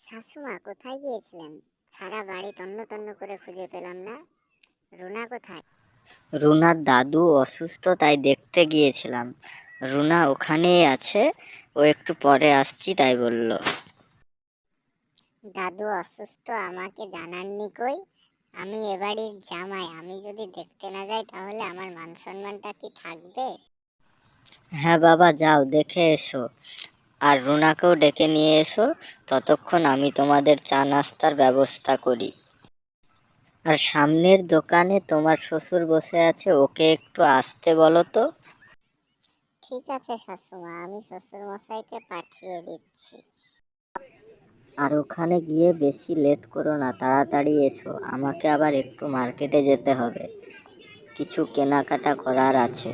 শাশুমা কোথায় গিয়েছিলেন? সারা বাড়ি তন্ন তন্ন করে খুঁজে পেলাম না। রুনা কোথায়? রুনার দাদু অসুস্থ, তাই দেখতে গিয়েছিলাম। রুনা ওখানেই আছে, ও একটু পরে আসছি তাই বলল। দাদু অসুস্থ আমাকে জানাননি কই? আমি এবাড়ির জামাই, আমি যদি দেখতে না যাই তাহলে আমার মান সম্মানটা কি থাকবে? হ্যাঁ বাবা, যাও দেখে এসো, আর রুনাকেও ডেকে নিয়ে এসো। ততক্ষণ আমি তোমাদের চা নাস্তার ব্যবস্থা করি। আর সামনের দোকানে তোমার শ্বশুর বসে আছে, ওকে একটু আসতে বলো তো। ঠিক আছে শাশুমা, আমি শ্বশুর মশাইকে পাঠিয়ে দিচ্ছি। আর ওখানে গিয়ে বেশি লেট করো না, তাড়াতাড়ি এসো, আমাকে আবার একটু মার্কেটে যেতে হবে, কিছু কেনাকাটা করার আছে।